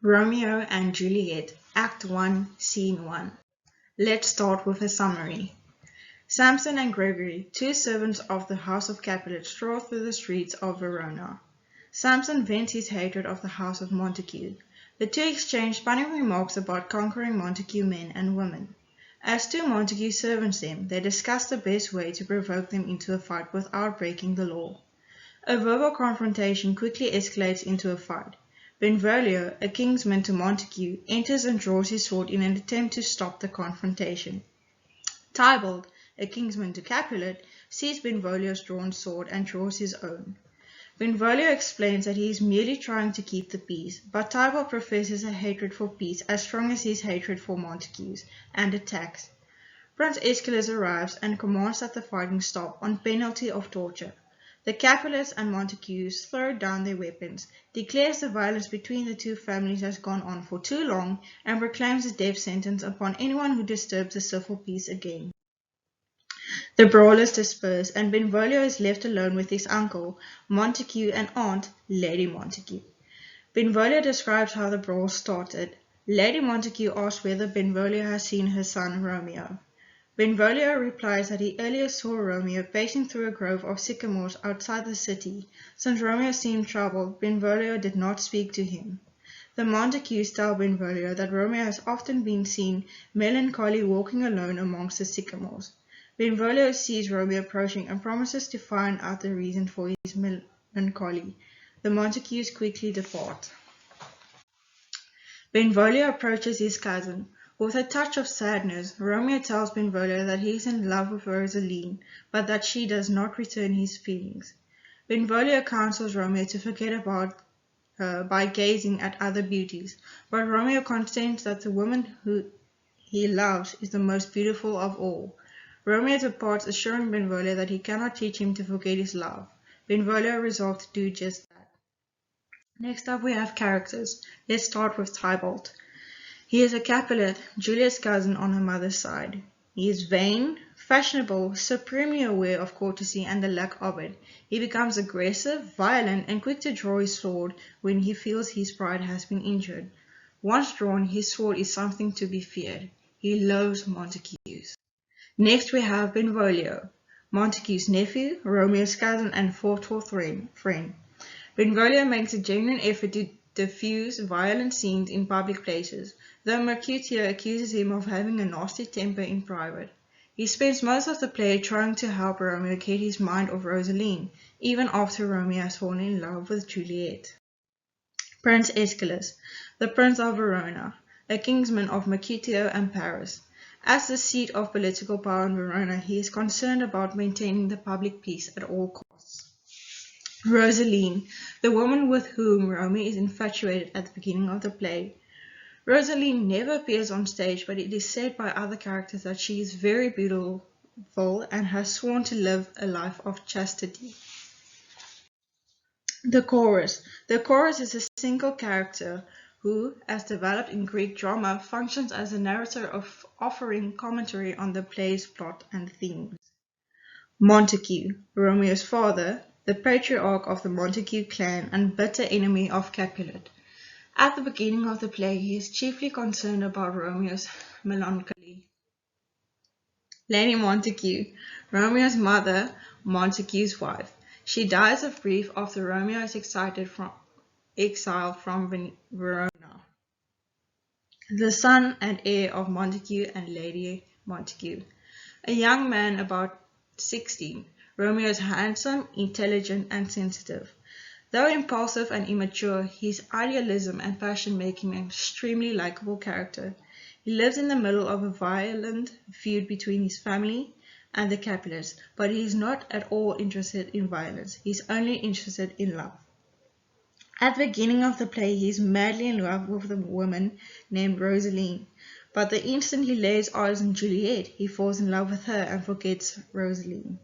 Romeo and Juliet, Act 1, Scene 1. Let's start with a summary. Samson and Gregory, two servants of the House of Capulet, stroll through the streets of Verona. Samson vents his hatred of the House of Montague. The two exchange funny remarks about conquering Montague men and women. As two Montague servants them, they discuss the best way to provoke them into a fight without breaking the law. A verbal confrontation quickly escalates into a fight. Benvolio, a kinsman to Montague, enters and draws his sword in an attempt to stop the confrontation. Tybalt, a kinsman to Capulet, sees Benvolio's drawn sword and draws his own. Benvolio explains that he is merely trying to keep the peace, but Tybalt professes a hatred for peace as strong as his hatred for Montagues, and attacks. Prince Aeschylus arrives and commands that the fighting stop on penalty of torture. The Capulets and Montagues throw down their weapons, declares the violence between the two families has gone on for too long, and proclaims a death sentence upon anyone who disturbs the civil peace again. The brawlers disperse, and Benvolio is left alone with his uncle, Montague, and aunt, Lady Montague. Benvolio describes how the brawl started. Lady Montague asks whether Benvolio has seen her son Romeo. Benvolio replies that he earlier saw Romeo pacing through a grove of sycamores outside the city. Since Romeo seemed troubled, Benvolio did not speak to him. The Montagues tell Benvolio that Romeo has often been seen melancholy walking alone amongst the sycamores. Benvolio sees Romeo approaching and promises to find out the reason for his melancholy. The Montagues quickly depart. Benvolio approaches his cousin. With a touch of sadness, Romeo tells Benvolio that he is in love with Rosaline, but that she does not return his feelings. Benvolio counsels Romeo to forget about her by gazing at other beauties, but Romeo contends that the woman who he loves is the most beautiful of all. Romeo departs, assuring Benvolio that he cannot teach him to forget his love. Benvolio resolves to do just that. Next up we have characters. Let's start with Tybalt. He is a Capulet, Juliet's cousin on her mother's side. He is vain, fashionable, supremely aware of courtesy and the lack of it. He becomes aggressive, violent, and quick to draw his sword when he feels his pride has been injured. Once drawn, his sword is something to be feared. He loathes Montagues. Next we have Benvolio, Montague's nephew, Romeo's cousin, and forethought friend. Benvolio makes a genuine effort to diffuse violent scenes in public places, though Mercutio accuses him of having a nasty temper in private. He spends most of the play trying to help Romeo get his mind off Rosaline, even after Romeo has fallen in love with Juliet. Prince Aeschylus, the Prince of Verona, a kinsman of Mercutio and Paris. As the seat of political power in Verona, he is concerned about maintaining the public peace at all costs. Rosaline, the woman with whom Romeo is infatuated at the beginning of the play. Rosaline never appears on stage, but it is said by other characters that she is very beautiful and has sworn to live a life of chastity. The chorus. The chorus is a single character who, as developed in Greek drama, functions as a narrator of offering commentary on the play's plot and themes. Montague, Romeo's father, the patriarch of the Montague clan and bitter enemy of Capulet. At the beginning of the play, he is chiefly concerned about Romeo's melancholy. Lady Montague, Romeo's mother, Montague's wife. She dies of grief after Romeo is exiled from Verona. The son and heir of Montague and Lady Montague. A young man about 16. Romeo is handsome, intelligent, and sensitive. Though impulsive and immature, his idealism and passion make him an extremely likable character. He lives in the middle of a violent feud between his family and the Capulets, but he is not at all interested in violence. He is only interested in love. At the beginning of the play, he is madly in love with a woman named Rosaline, but the instant he lays eyes on Juliet, he falls in love with her and forgets Rosaline.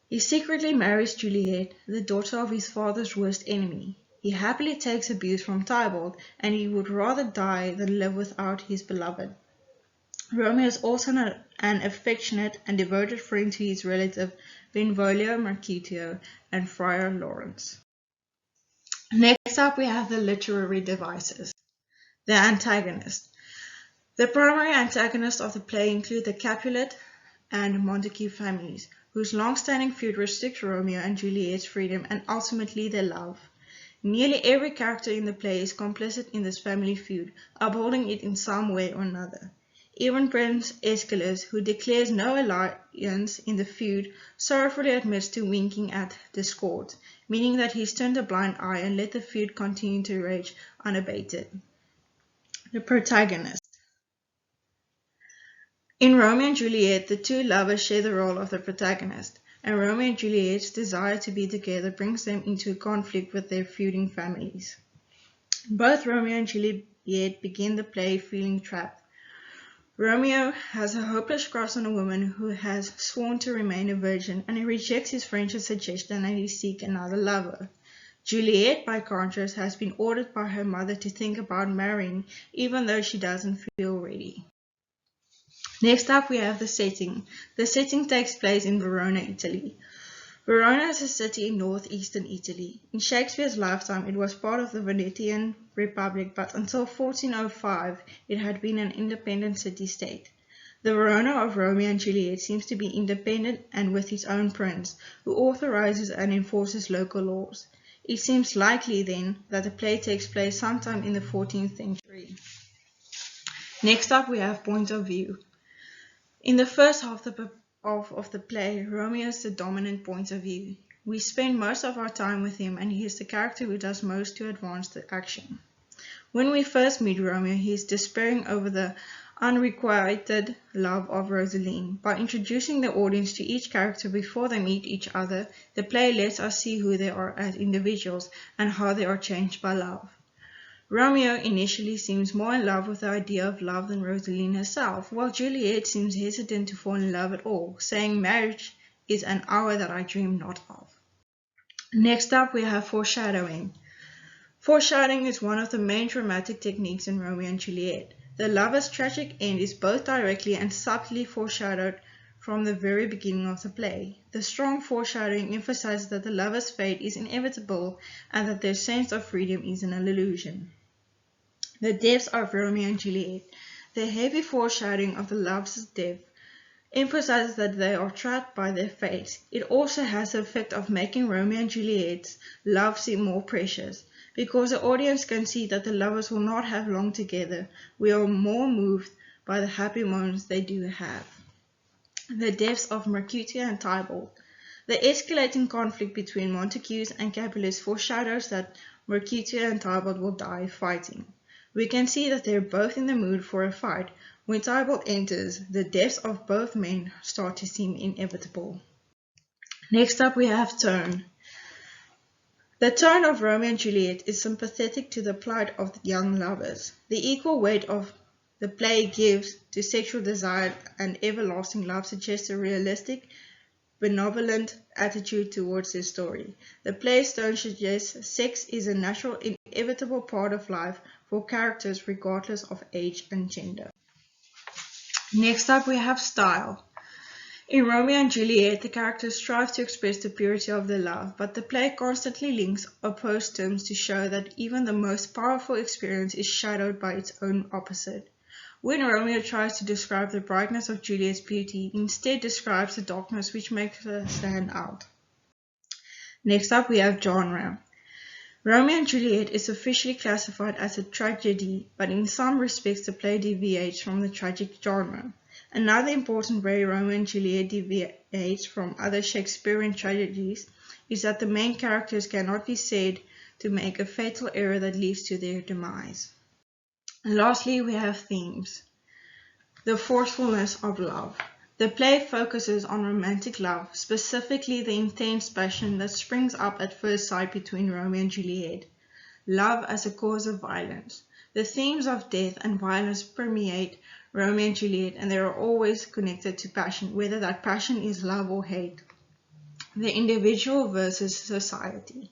He secretly marries Juliet, the daughter of his father's worst enemy. He happily takes abuse from Tybalt, and he would rather die than live without his beloved. Romeo is also an affectionate and devoted friend to his relative Benvolio, Mercutio, and Friar Lawrence. Next up we have the literary devices. The antagonist. The primary antagonists of the play include the Capulet and Montague families, whose long-standing feud restricts Romeo and Juliet's freedom and ultimately their love. Nearly every character in the play is complicit in this family feud, upholding it in some way or another. Even Prince Aeschylus, who declares no alliance in the feud, sorrowfully admits to winking at discord, meaning that he's turned a blind eye and let the feud continue to rage unabated. The protagonist. In Romeo and Juliet, the two lovers share the role of the protagonist, and Romeo and Juliet's desire to be together brings them into conflict with their feuding families. Both Romeo and Juliet begin the play feeling trapped. Romeo has a hopeless crush on a woman who has sworn to remain a virgin, and he rejects his friend's suggestion that he seek another lover. Juliet, by contrast, has been ordered by her mother to think about marrying, even though she doesn't feel ready. Next up, we have the setting. The setting takes place in Verona, Italy. Verona is a city in northeastern Italy. In Shakespeare's lifetime, it was part of the Venetian Republic, but until 1405, it had been an independent city-state. The Verona of Romeo and Juliet seems to be independent and with its own prince, who authorizes and enforces local laws. It seems likely, then, that the play takes place sometime in the 14th century. Next up, we have point of view. In the first half of the play, Romeo is the dominant point of view. We spend most of our time with him, and he is the character who does most to advance the action. When we first meet Romeo, he is despairing over the unrequited love of Rosaline. By introducing the audience to each character before they meet each other, the play lets us see who they are as individuals and how they are changed by love. Romeo initially seems more in love with the idea of love than Rosaline herself, while Juliet seems hesitant to fall in love at all, saying marriage is an hour that I dream not of. Next up, we have foreshadowing. Foreshadowing is one of the main dramatic techniques in Romeo and Juliet. The lovers' tragic end is both directly and subtly foreshadowed from the very beginning of the play. The strong foreshadowing emphasizes that the lovers' fate is inevitable and that their sense of freedom is an illusion. The deaths of Romeo and Juliet. The heavy foreshadowing of the lovers' death emphasizes that they are trapped by their fates. It also has the effect of making Romeo and Juliet's love seem more precious. Because the audience can see that the lovers will not have long together, we are more moved by the happy moments they do have. The deaths of Mercutio and Tybalt. The escalating conflict between Montagues and Capulets foreshadows that Mercutio and Tybalt will die fighting. We can see that they are both in the mood for a fight. When Tybalt enters, the deaths of both men start to seem inevitable. Next up, we have tone. The tone of Romeo and Juliet is sympathetic to the plight of the young lovers. The equal weight of the play gives to sexual desire and everlasting love suggests a realistic, benevolent attitude towards their story. The play's tone suggests sex is a natural, inevitable part of life for characters regardless of age and gender. Next up, we have style. In Romeo and Juliet, the characters strive to express the purity of their love, but the play constantly links opposed terms to show that even the most powerful experience is shadowed by its own opposite. When Romeo tries to describe the brightness of Juliet's beauty, he instead describes the darkness which makes her stand out. Next up, we have genre. Romeo and Juliet is officially classified as a tragedy, but in some respects the play deviates from the tragic genre. Another important way Romeo and Juliet deviates from other Shakespearean tragedies is that the main characters cannot be said to make a fatal error that leads to their demise. Lastly, we have themes. The forcefulness of love. The play focuses on romantic love, specifically the intense passion that springs up at first sight between Romeo and Juliet. Love as a cause of violence. The themes of death and violence permeate Romeo and Juliet, and they are always connected to passion, whether that passion is love or hate. The individual versus society.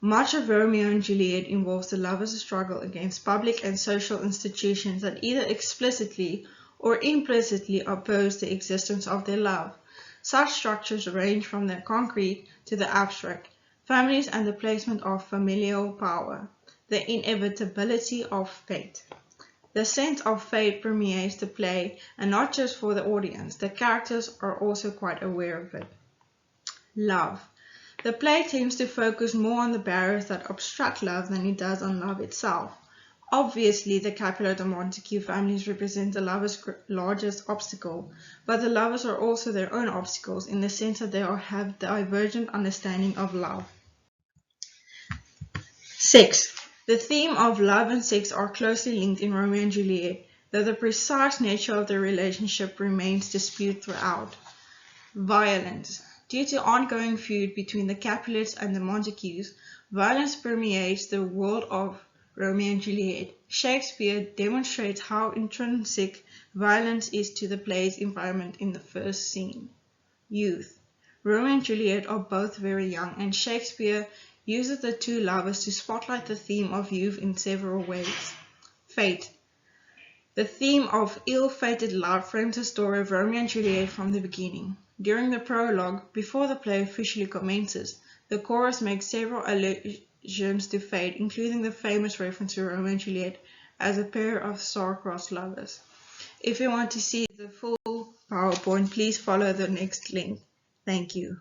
Much of Romeo and Juliet involves the lovers' struggle against public and social institutions that either explicitly or implicitly oppose the existence of their love. Such structures range from the concrete to the abstract, families and the placement of familial power, the inevitability of fate. The sense of fate permeates the play, and not just for the audience, the characters are also quite aware of it. Love. The play tends to focus more on the barriers that obstruct love than it does on love itself. Obviously, the Capulet and Montague families represent the lovers' largest obstacle, but the lovers are also their own obstacles in the sense that they have divergent understanding of love. 6. The theme of love and sex are closely linked in Romeo and Juliet, though the precise nature of the relationship remains disputed throughout. Violence. Due to ongoing feud between the Capulets and the Montagues, violence permeates the world of Romeo and Juliet. Shakespeare demonstrates how intrinsic violence is to the play's environment in the first scene. Youth. Romeo and Juliet are both very young, and Shakespeare uses the two lovers to spotlight the theme of youth in several ways. Fate. The theme of ill-fated love frames the story of Romeo and Juliet from the beginning. During the prologue, before the play officially commences, the chorus makes several allusions to fate, including the famous reference to Romeo and Juliet as a pair of star-crossed lovers. If you want to see the full PowerPoint, please follow the next link. Thank you.